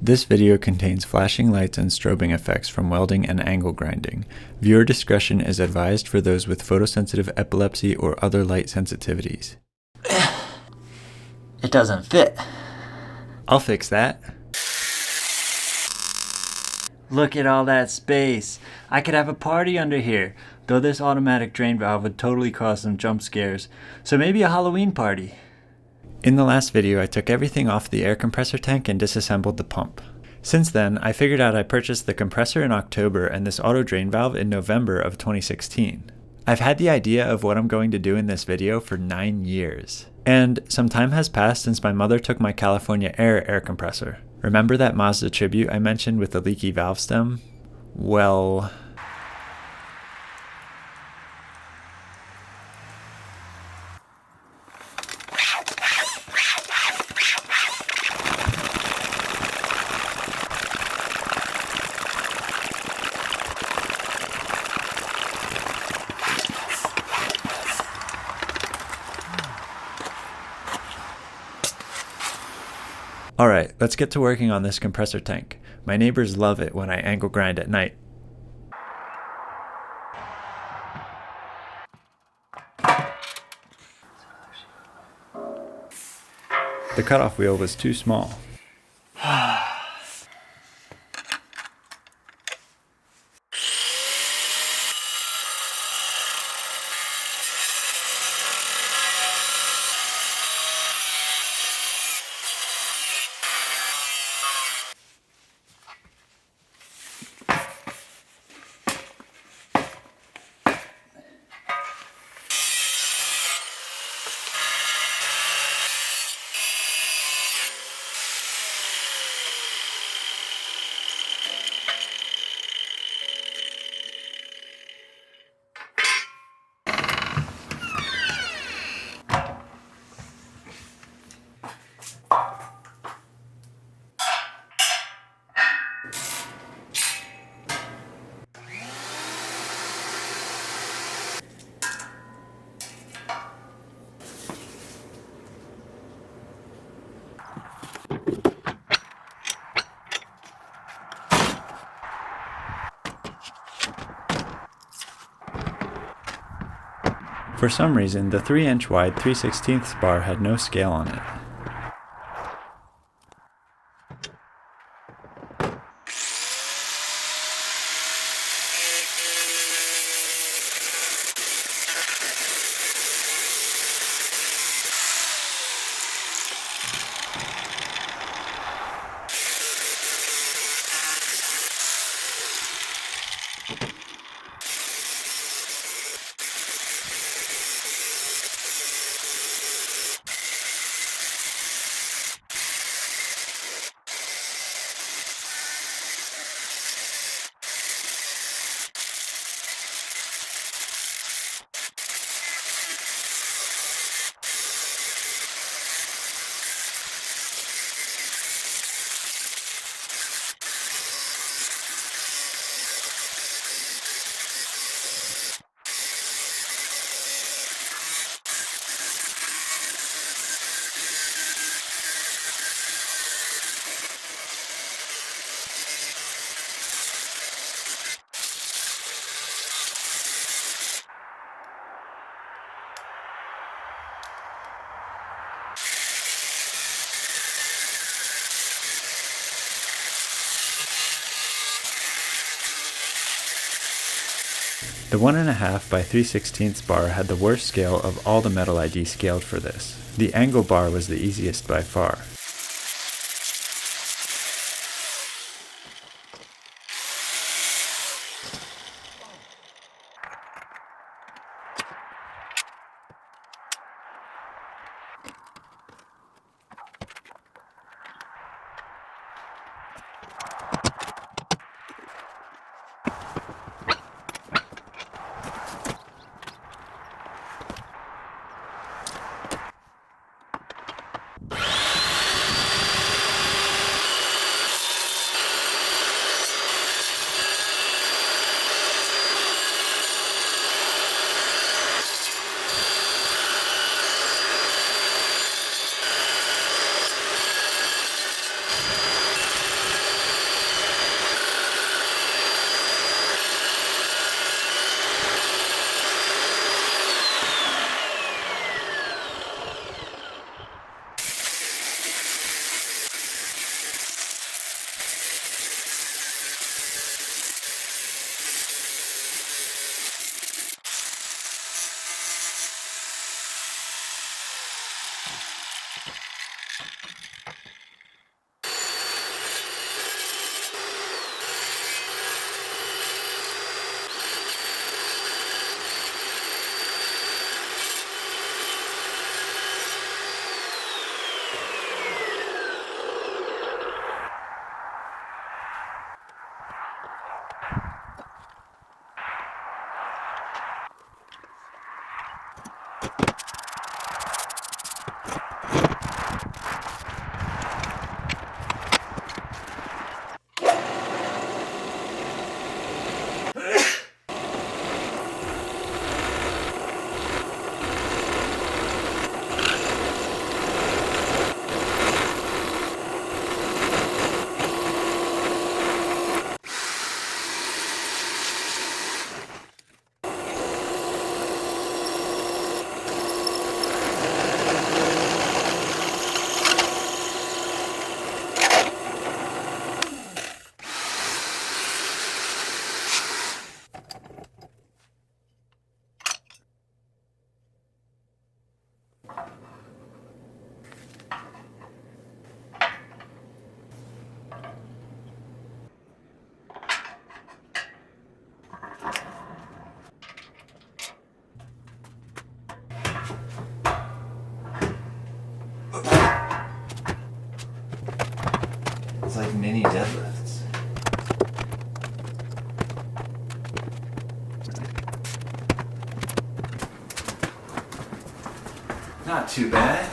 This video contains flashing lights and strobing effects from welding and angle grinding. Viewer discretion is advised for those with photosensitive epilepsy or other light sensitivities. It doesn't fit. I'll fix that. Look at all that space. I could have a party under here, though this automatic drain valve would totally cause some jump scares. So maybe a Halloween party. In the last video, I took everything off the air compressor tank and disassembled the pump. Since then, I figured out I purchased the compressor in October and this auto drain valve in November of 2016. I've had the idea of what I'm going to do in this video for 9 years. And some time has passed since my mother took my California air compressor. Remember that Mazda Tribute I mentioned with the leaky valve stem? Well... Alright, let's get to working on this compressor tank. My neighbors love it when I angle grind at night. The cutoff wheel was too small. For some reason, the 3-inch wide 3/16 bar had no scale on it. The 1.5 by 3/16 bar had the worst scale of all the metal ID scaled for this. The angle bar was the easiest by far. deadlifts. Not too bad.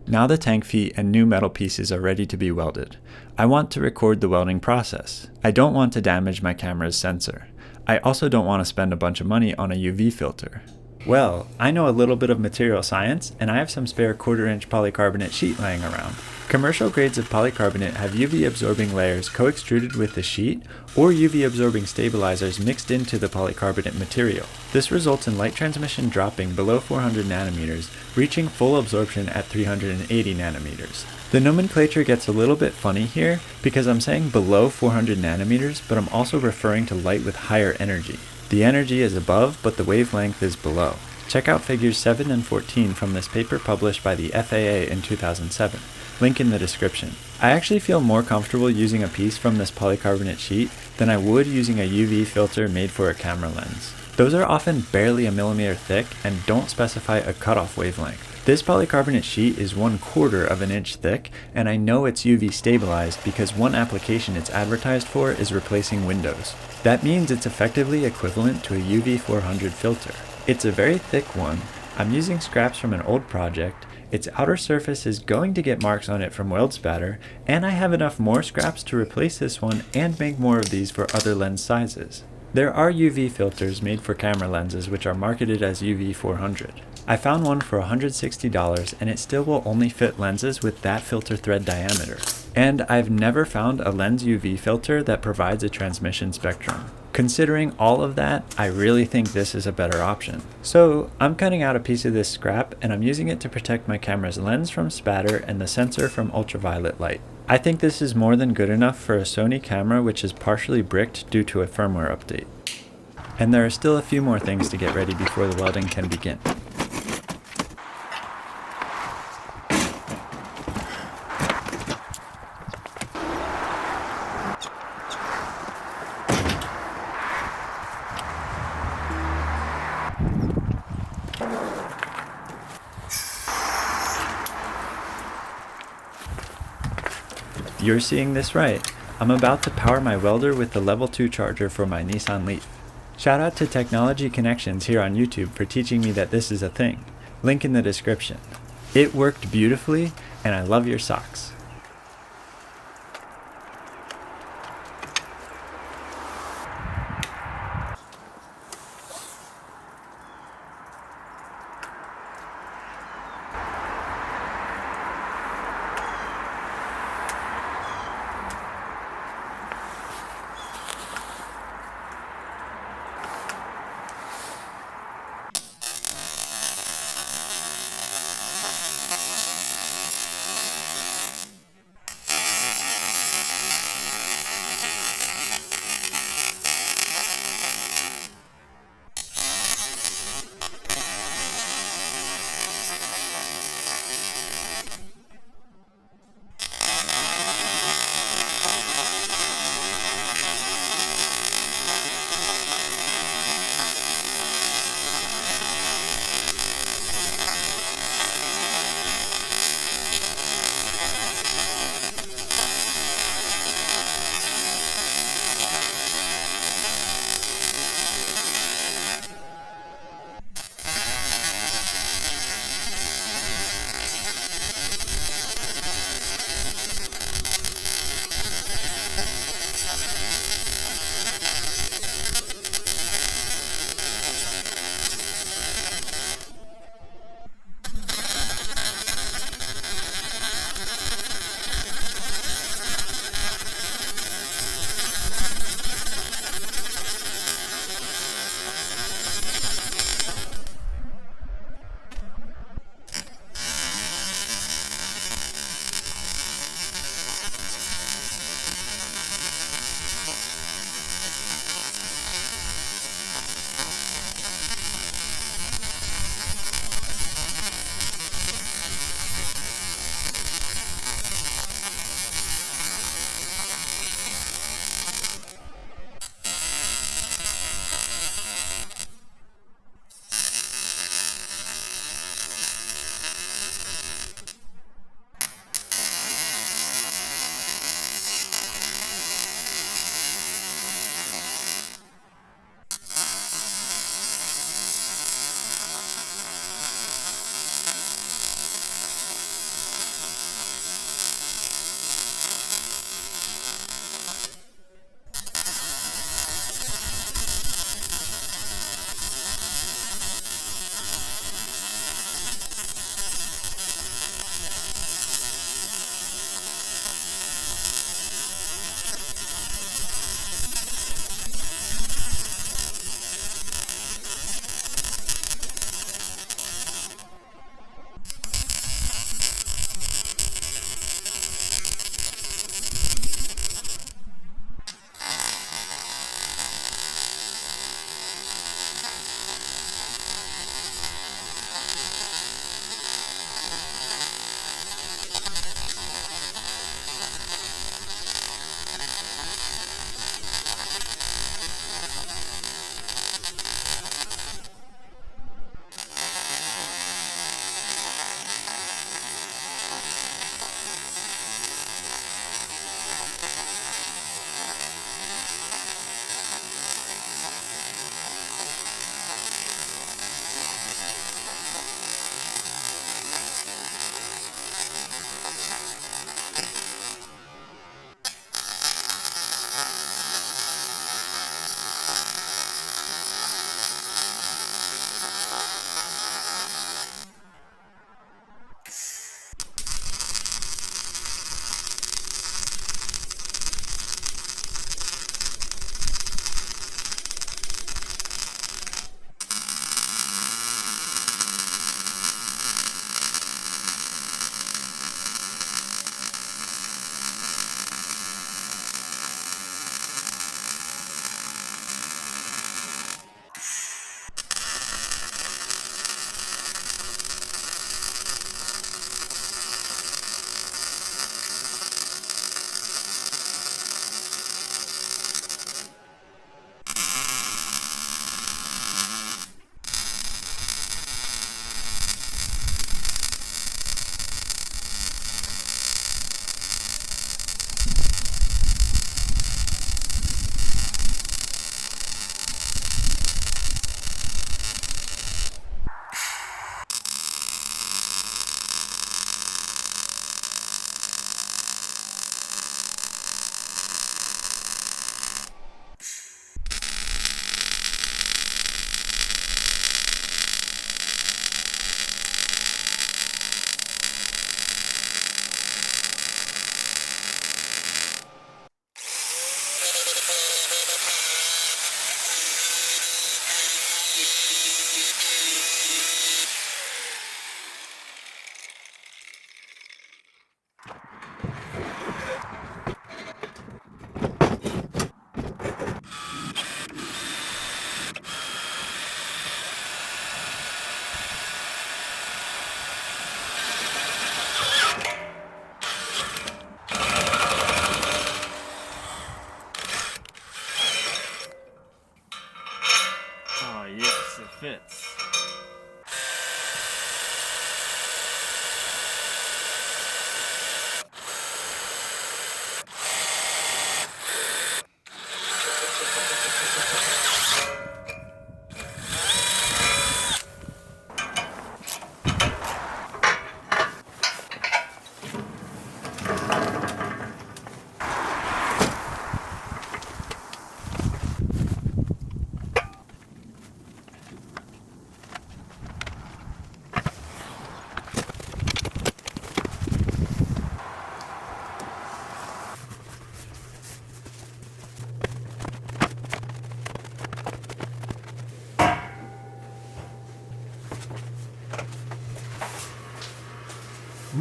Now the tank feet and new metal pieces are ready to be welded. I want to record the welding process. I don't want to damage my camera's sensor. I also don't want to spend a bunch of money on a UV filter. Well, I know a little bit of material science, and I have some spare 1/4-inch polycarbonate sheet laying around. Commercial grades of polycarbonate have UV absorbing layers co-extruded with the sheet, or UV absorbing stabilizers mixed into the polycarbonate material. This results in light transmission dropping below 400 nanometers, reaching full absorption at 380 nanometers. The nomenclature gets a little bit funny here because I'm saying below 400 nanometers, but I'm also referring to light with higher energy. The energy is above, but the wavelength is below. Check out figures 7 and 14 from this paper published by the FAA in 2007. Link in the description. I actually feel more comfortable using a piece from this polycarbonate sheet than I would using a UV filter made for a camera lens. Those are often barely a millimeter thick and don't specify a cutoff wavelength. This polycarbonate sheet is 1/4 of an inch thick, and I know it's UV stabilized because one application it's advertised for is replacing windows. That means it's effectively equivalent to a UV 400 filter. It's a very thick one. I'm using scraps from an old project. Its outer surface is going to get marks on it from weld spatter, and I have enough more scraps to replace this one and make more of these for other lens sizes. There are UV filters made for camera lenses which are marketed as UV 400. I found one for $160 and it still will only fit lenses with that filter thread diameter. And I've never found a lens UV filter that provides a transmission spectrum. Considering all of that, I really think this is a better option. So I'm cutting out a piece of this scrap and I'm using it to protect my camera's lens from spatter and the sensor from ultraviolet light. I think this is more than good enough for a Sony camera which is partially bricked due to a firmware update. And there are still a few more things to get ready before the welding can begin. You're seeing this right. I'm about to power my welder with the level 2 charger for my Nissan Leaf. Shout out to Technology Connections here on YouTube for teaching me that this is a thing. Link in the description. It worked beautifully, and I love your socks.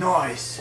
Nice!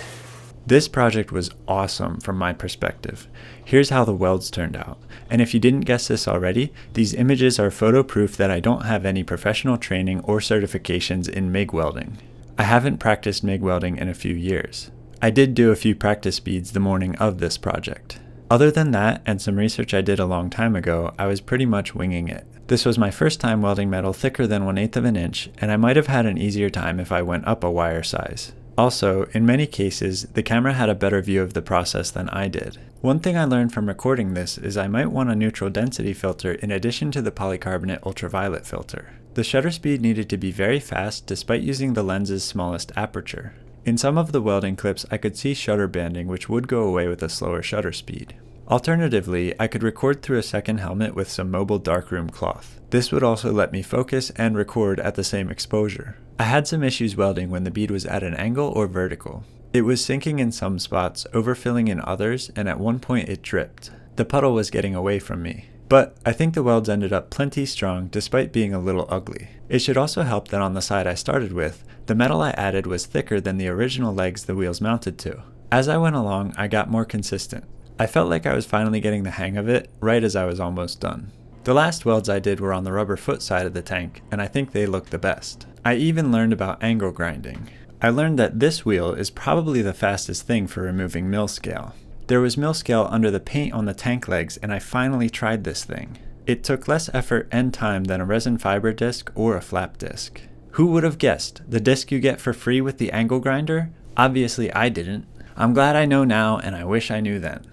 This project was awesome from my perspective. Here's how the welds turned out. And if you didn't guess this already, these images are photo proof that I don't have any professional training or certifications in MIG welding. I haven't practiced MIG welding in a few years. I did do a few practice beads the morning of this project. Other than that, and some research I did a long time ago, I was pretty much winging it. This was my first time welding metal thicker than 1/8 of an inch, and I might have had an easier time if I went up a wire size. Also, in many cases, the camera had a better view of the process than I did. One thing I learned from recording this is I might want a neutral density filter in addition to the polycarbonate ultraviolet filter. The shutter speed needed to be very fast despite using the lens's smallest aperture. In some of the welding clips, I could see shutter banding, which would go away with a slower shutter speed. Alternatively, I could record through a second helmet with some mobile darkroom cloth. This would also let me focus and record at the same exposure. I had some issues welding when the bead was at an angle or vertical. It was sinking in some spots, overfilling in others, and at one point it dripped. The puddle was getting away from me. But I think the welds ended up plenty strong despite being a little ugly. It should also help that on the side I started with, the metal I added was thicker than the original legs the wheels mounted to. As I went along, I got more consistent. I felt like I was finally getting the hang of it, right as I was almost done. The last welds I did were on the rubber foot side of the tank, and I think they look the best. I even learned about angle grinding. I learned that this wheel is probably the fastest thing for removing mill scale. There was mill scale under the paint on the tank legs, and I finally tried this thing. It took less effort and time than a resin fiber disc or a flap disc. Who would have guessed? The disc you get for free with the angle grinder? Obviously I didn't. I'm glad I know now, and I wish I knew then.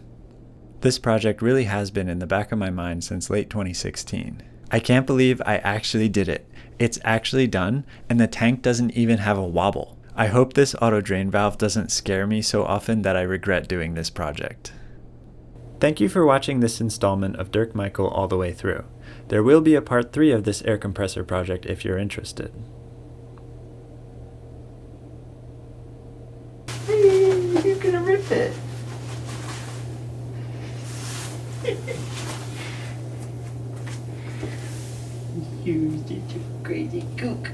This project really has been in the back of my mind since late 2016. I can't believe I actually did it. It's actually done, and the tank doesn't even have a wobble. I hope this auto drain valve doesn't scare me so often that I regret doing this project. Thank you for watching this installment of Dirk Michael all the way through. There will be a part 3 of this air compressor project if you're interested. You're gonna rip it. You crazy kook.